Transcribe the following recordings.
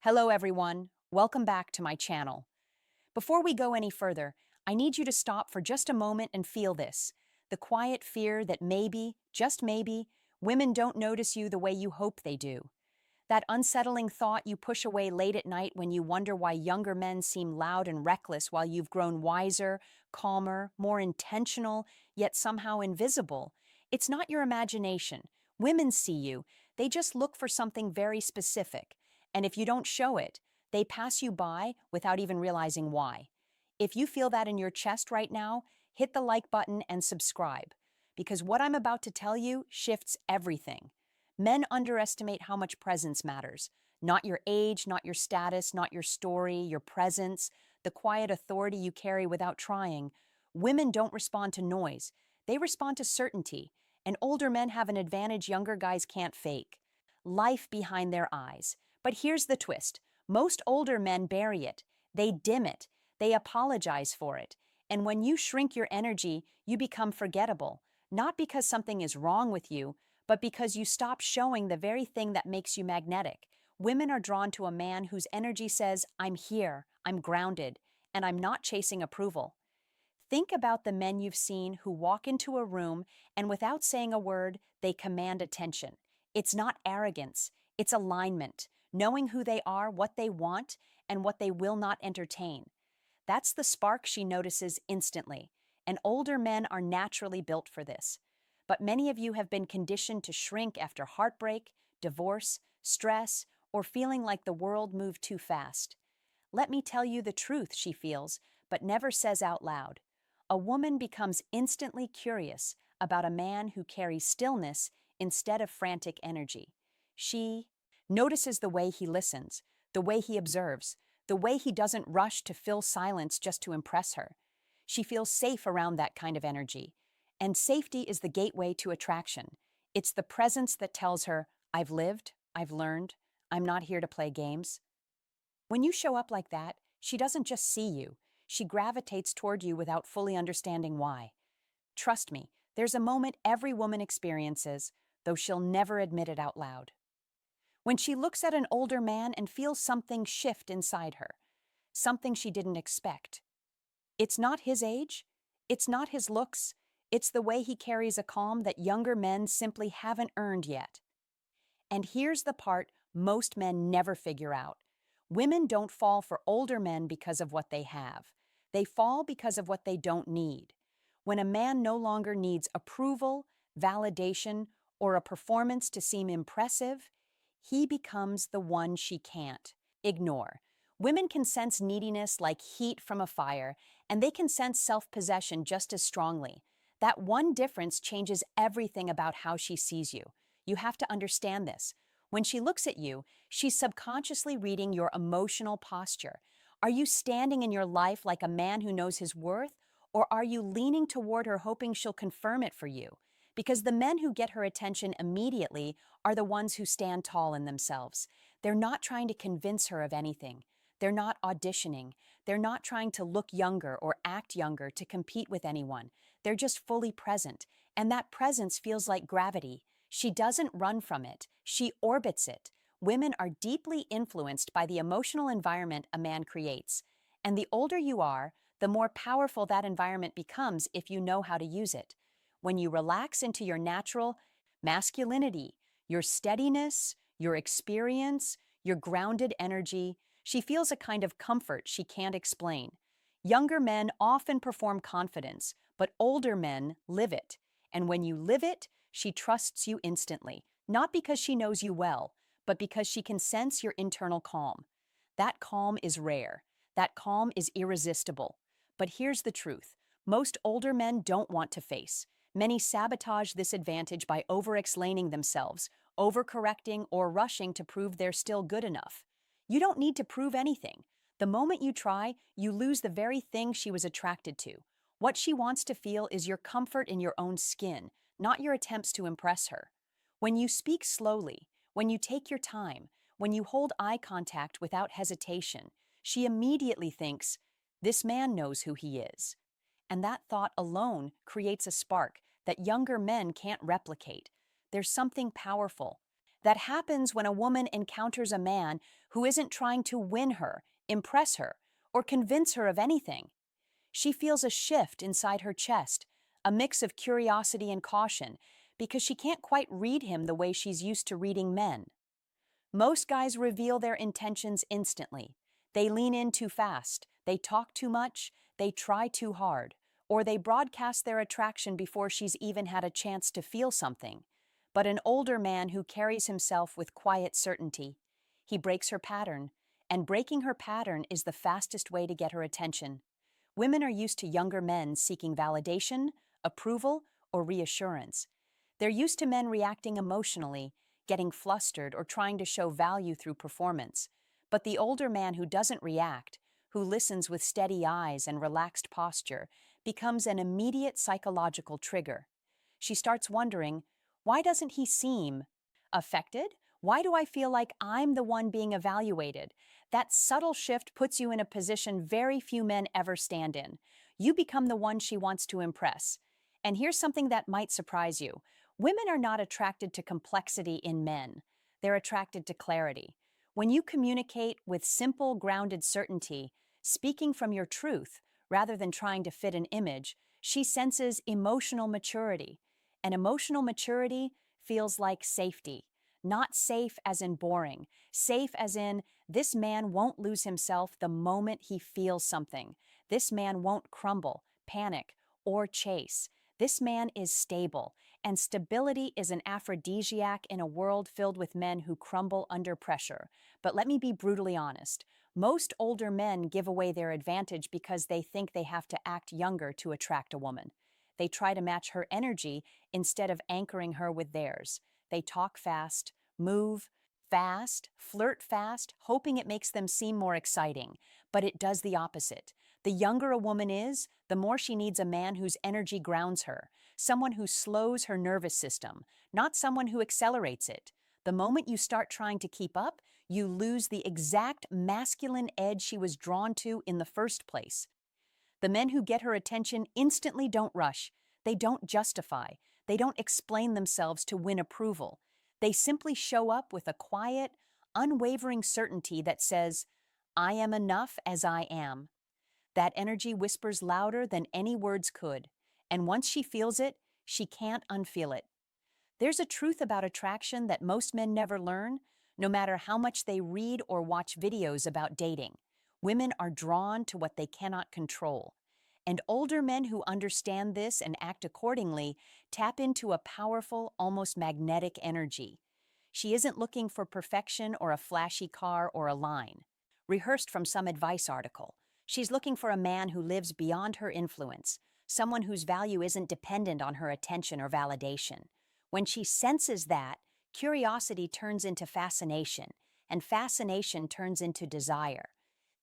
Hello everyone, welcome back to my channel. Before we go any further, I need you to stop for just a moment and feel this. The quiet fear that maybe, just maybe, women don't notice you the way you hope they do. That unsettling thought you push away late at night when you wonder why younger men seem loud and reckless while you've grown wiser, calmer, more intentional, yet somehow invisible. It's not your imagination. Women see you. They just look for something very specific. And if you don't show it, they pass you by without even realizing why. If you feel that in your chest right now, hit the like button and subscribe. Because what I'm about to tell you shifts everything. Men underestimate how much presence matters. Not your age, not your status, not your story, your presence, the quiet authority you carry without trying. Women don't respond to noise. They respond to certainty. And older men have an advantage younger guys can't fake. Life behind their eyes. But here's the twist. Most older men bury it. They dim it. They apologize for it. And when you shrink your energy, you become forgettable. Not because something is wrong with you, but because you stop showing the very thing that makes you magnetic. Women are drawn to a man whose energy says, I'm here, I'm grounded, and I'm not chasing approval. Think about the men you've seen who walk into a room and without saying a word, they command attention. It's not arrogance, it's alignment, knowing who they are, what they want, and what they will not entertain. That's the spark she notices instantly, and older men are naturally built for this. But many of you have been conditioned to shrink after heartbreak, divorce, stress, or feeling like the world moved too fast. Let me tell you the truth she feels, but never says out loud. A woman becomes instantly curious about a man who carries stillness instead of frantic energy. She notices the way he listens, the way he observes, the way he doesn't rush to fill silence just to impress her. She feels safe around that kind of energy. And safety is the gateway to attraction. It's the presence that tells her, I've lived, I've learned, I'm not here to play games. When you show up like that, she doesn't just see you, she gravitates toward you without fully understanding why. Trust me, there's a moment every woman experiences, though she'll never admit it out loud. When she looks at an older man and feels something shift inside her, something she didn't expect. It's not his age, it's not his looks, it's the way he carries a calm that younger men simply haven't earned yet. And here's the part most men never figure out. Women don't fall for older men because of what they have. They fall because of what they don't need. When a man no longer needs approval, validation, or a performance to seem impressive, he becomes the one she can't ignore. Women can sense neediness like heat from a fire, and they can sense self-possession just as strongly. That one difference changes everything about how she sees you. You have to understand this. When she looks at you, she's subconsciously reading your emotional posture. Are you standing in your life like a man who knows his worth, or are you leaning toward her hoping she'll confirm it for you? Because the men who get her attention immediately are the ones who stand tall in themselves. They're not trying to convince her of anything. They're not auditioning. They're not trying to look younger or act younger to compete with anyone. They're just fully present, and that presence feels like gravity. She doesn't run from it, she orbits it. Women are deeply influenced by the emotional environment a man creates. And the older you are, the more powerful that environment becomes if you know how to use it. When you relax into your natural masculinity, your steadiness, your experience, your grounded energy, she feels a kind of comfort she can't explain. Younger men often perform confidence, but older men live it. And when you live it, she trusts you instantly, not because she knows you well, but because she can sense your internal calm. That calm is rare. That calm is irresistible. But here's the truth. Most older men don't want to face. Many sabotage this advantage by over-explaining themselves, overcorrecting, or rushing to prove they're still good enough. You don't need to prove anything. The moment you try, you lose the very thing she was attracted to. What she wants to feel is your comfort in your own skin, not your attempts to impress her. When you speak slowly, when you take your time, when you hold eye contact without hesitation, she immediately thinks, this man knows who he is. And that thought alone creates a spark that younger men can't replicate. There's something powerful. That happens when a woman encounters a man who isn't trying to win her, impress her, or convince her of anything. She feels a shift inside her chest, a mix of curiosity and caution, because she can't quite read him the way she's used to reading men. Most guys reveal their intentions instantly. They lean in too fast, they talk too much, they try too hard, or they broadcast their attraction before she's even had a chance to feel something. But an older man who carries himself with quiet certainty, he breaks her pattern, and breaking her pattern is the fastest way to get her attention. Women are used to younger men seeking validation, approval, or reassurance. They're used to men reacting emotionally, getting flustered, or trying to show value through performance. But the older man who doesn't react, who listens with steady eyes and relaxed posture, becomes an immediate psychological trigger. She starts wondering, why doesn't he seem affected? Why do I feel like I'm the one being evaluated? That subtle shift puts you in a position very few men ever stand in. You become the one she wants to impress. And here's something that might surprise you. Women are not attracted to complexity in men. They're attracted to clarity. When you communicate with simple, grounded certainty, speaking from your truth, rather than trying to fit an image, she senses emotional maturity. And emotional maturity feels like safety. Not safe as in boring, safe as in this man won't lose himself the moment he feels something. This man won't crumble, panic, or chase. This man is stable, and stability is an aphrodisiac in a world filled with men who crumble under pressure. But let me be brutally honest. Most older men give away their advantage because they think they have to act younger to attract a woman. They try to match her energy instead of anchoring her with theirs. They talk fast, move fast, flirt fast, hoping it makes them seem more exciting. But it does the opposite. The younger a woman is, the more she needs a man whose energy grounds her, someone who slows her nervous system, not someone who accelerates it. The moment you start trying to keep up, you lose the exact masculine edge she was drawn to in the first place. The men who get her attention instantly don't rush. They don't justify. They don't explain themselves to win approval. They simply show up with a quiet, unwavering certainty that says, I am enough as I am. That energy whispers louder than any words could, and once she feels it, she can't unfeel it. There's a truth about attraction that most men never learn, no matter how much they read or watch videos about dating. Women are drawn to what they cannot control. And older men who understand this and act accordingly tap into a powerful, almost magnetic energy. She isn't looking for perfection or a flashy car or a line, rehearsed from some advice article. She's looking for a man who lives beyond her influence, someone whose value isn't dependent on her attention or validation. When she senses that, curiosity turns into fascination, and fascination turns into desire.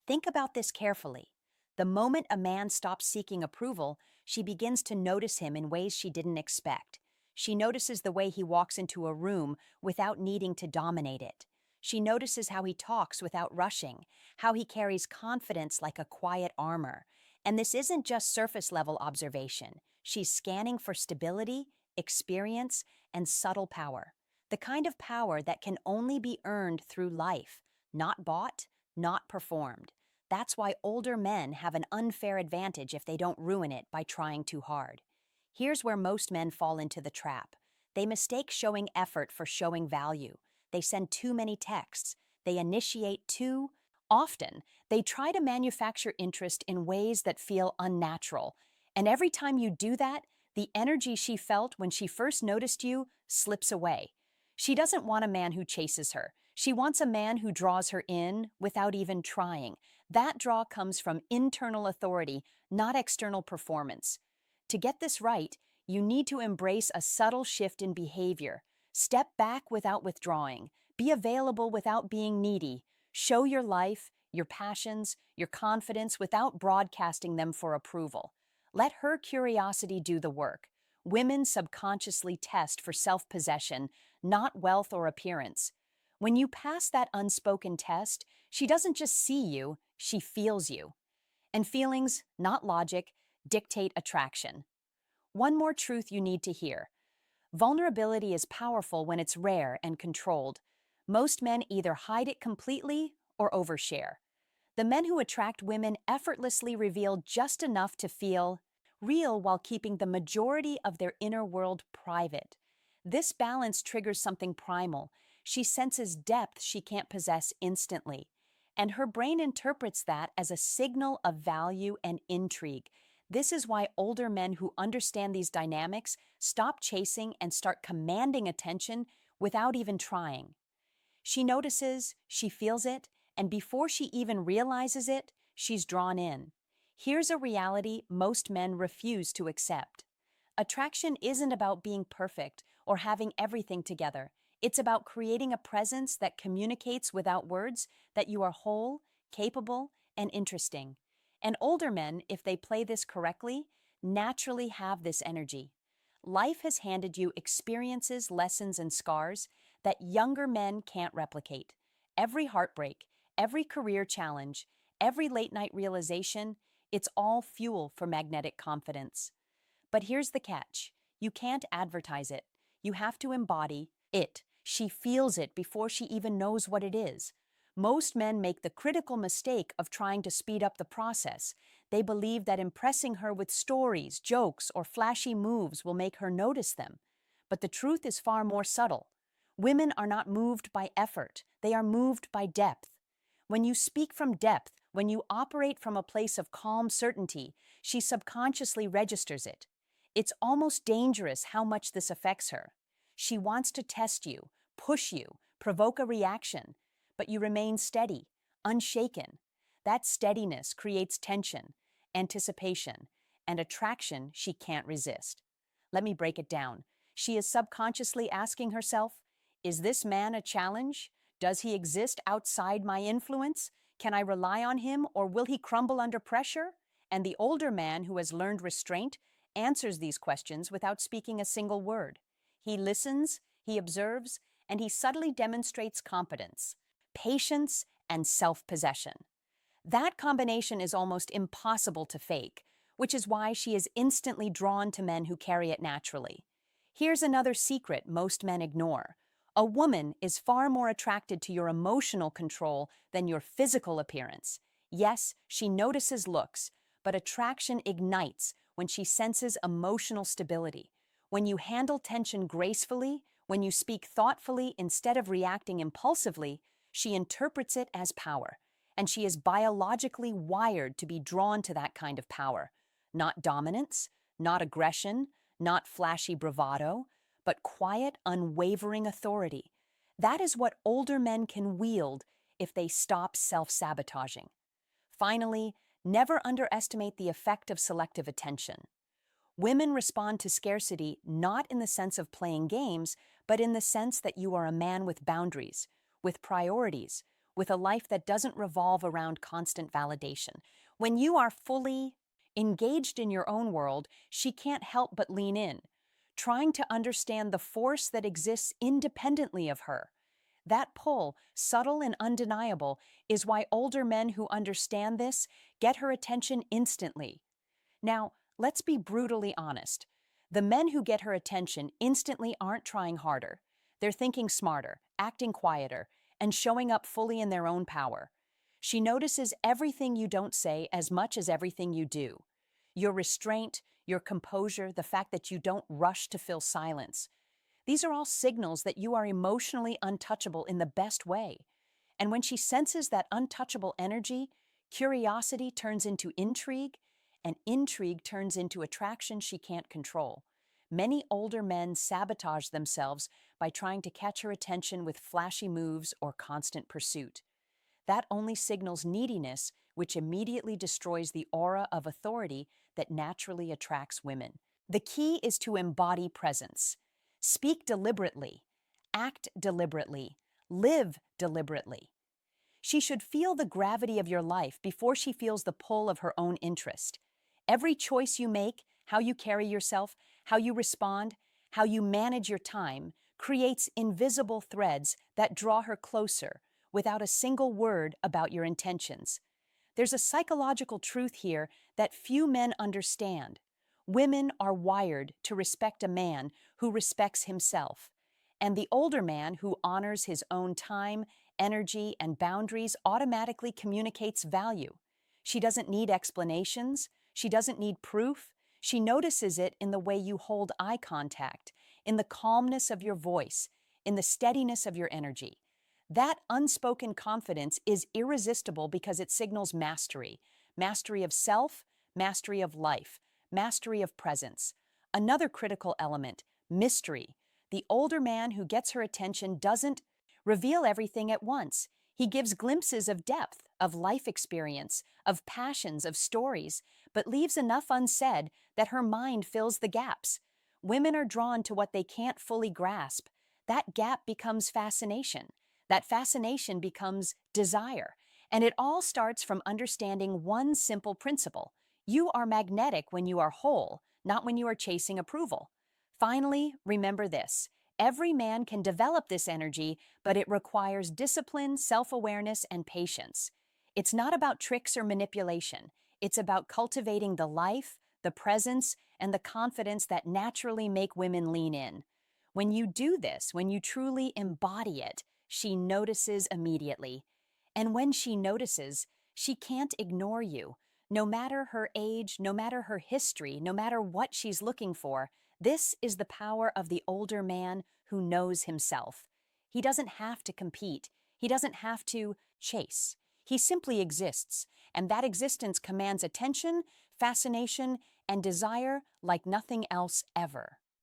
Think about this carefully. The moment a man stops seeking approval, she begins to notice him in ways she didn't expect. She notices the way he walks into a room without needing to dominate it. She notices how he talks without rushing, how he carries confidence like a quiet armor. And this isn't just surface-level observation. She's scanning for stability, experience, and subtle power. The kind of power that can only be earned through life, not bought, not performed. That's why older men have an unfair advantage if they don't ruin it by trying too hard. Here's where most men fall into the trap. They mistake showing effort for showing value. They send too many texts. They initiate too often. They try to manufacture interest in ways that feel unnatural. And every time you do that, the energy she felt when she first noticed you slips away. She doesn't want a man who chases her. She wants a man who draws her in without even trying. That draw comes from internal authority, not external performance. To get this right, you need to embrace a subtle shift in behavior. Step back without withdrawing. Be available without being needy. Show your life, your passions, your confidence without broadcasting them for approval. Let her curiosity do the work. Women subconsciously test for self-possession, not wealth or appearance. When you pass that unspoken test, she doesn't just see you, she feels you. And feelings, not logic, dictate attraction. One more truth you need to hear. Vulnerability is powerful when it's rare and controlled. Most men either hide it completely or overshare. The men who attract women effortlessly reveal just enough to feel real while keeping the majority of their inner world private. This balance triggers something primal. She senses depth she can't possess instantly, and her brain interprets that as a signal of value and intrigue. This is why older men who understand these dynamics stop chasing and start commanding attention without even trying. She notices, she feels it, and before she even realizes it, she's drawn in. Here's a reality most men refuse to accept. Attraction isn't about being perfect or having everything together. It's about creating a presence that communicates without words that you are whole, capable, and interesting. And older men, if they play this correctly, naturally have this energy. Life has handed you experiences, lessons, and scars that younger men can't replicate. Every heartbreak, every career challenge, every late night realization, it's all fuel for magnetic confidence. But here's the catch. You can't advertise it. You have to embody it. She feels it before she even knows what it is. Most men make the critical mistake of trying to speed up the process. They believe that impressing her with stories, jokes, or flashy moves will make her notice them. But the truth is far more subtle. Women are not moved by effort. They are moved by depth. When you speak from depth, when you operate from a place of calm certainty, she subconsciously registers it. It's almost dangerous how much this affects her. She wants to test you, push you, provoke a reaction, but you remain steady, unshaken. That steadiness creates tension, anticipation, and attraction she can't resist. Let me break it down. She is subconsciously asking herself, is this man a challenge? Does he exist outside my influence? Can I rely on him, or will he crumble under pressure? And the older man who has learned restraint answers these questions without speaking a single word. He listens, he observes, and he subtly demonstrates competence, patience, and self-possession. That combination is almost impossible to fake, which is why she is instantly drawn to men who carry it naturally. Here's another secret most men ignore. A woman is far more attracted to your emotional control than your physical appearance. Yes, she notices looks, but attraction ignites when she senses emotional stability. When you handle tension gracefully, when you speak thoughtfully instead of reacting impulsively, she interprets it as power. And she is biologically wired to be drawn to that kind of power. Not dominance, not aggression, not flashy bravado, but quiet, unwavering authority. That is what older men can wield if they stop self-sabotaging. Finally, never underestimate the effect of selective attention. Women respond to scarcity not in the sense of playing games, but in the sense that you are a man with boundaries, with priorities, with a life that doesn't revolve around constant validation. When you are fully engaged in your own world, she can't help but lean in, trying to understand the force that exists independently of her. That pull, subtle and undeniable, is why older men who understand this get her attention instantly. Now, let's be brutally honest. The men who get her attention instantly aren't trying harder. They're thinking smarter, acting quieter, and showing up fully in their own power. She notices everything you don't say as much as everything you do. Your restraint, your composure, the fact that you don't rush to fill silence. These are all signals that you are emotionally untouchable in the best way. And when she senses that untouchable energy, curiosity turns into intrigue, and intrigue turns into attraction she can't control. Many older men sabotage themselves by trying to catch her attention with flashy moves or constant pursuit. That only signals neediness, which immediately destroys the aura of authority that naturally attracts women. The key is to embody presence. Speak deliberately, act deliberately, live deliberately. She should feel the gravity of your life before she feels the pull of her own interest. Every choice you make, how you carry yourself, how you respond, how you manage your time, creates invisible threads that draw her closer without a single word about your intentions. There's a psychological truth here that few men understand. Women are wired to respect a man who respects himself. And the older man who honors his own time, energy, and boundaries automatically communicates value. She doesn't need explanations. She doesn't need proof. She notices it in the way you hold eye contact, in the calmness of your voice, in the steadiness of your energy. That unspoken confidence is irresistible because it signals mastery. Mastery of self, mastery of life, mastery of presence. Another critical element, mystery. The older man who gets her attention doesn't reveal everything at once. He gives glimpses of depth, of life experience, of passions, of stories, but leaves enough unsaid that her mind fills the gaps. Women are drawn to what they can't fully grasp. That gap becomes fascination. That fascination becomes desire. And it all starts from understanding one simple principle. You are magnetic when you are whole, not when you are chasing approval. Finally, remember this. Every man can develop this energy, but it requires discipline, self-awareness, and patience. It's not about tricks or manipulation. It's about cultivating the life, the presence, and the confidence that naturally make women lean in. When you do this, when you truly embody it, she notices immediately. And when she notices, she can't ignore you. No matter her age, no matter her history, no matter what she's looking for, this is the power of the older man who knows himself. He doesn't have to compete. He doesn't have to chase. He simply exists, and that existence commands attention, fascination, and desire like nothing else ever.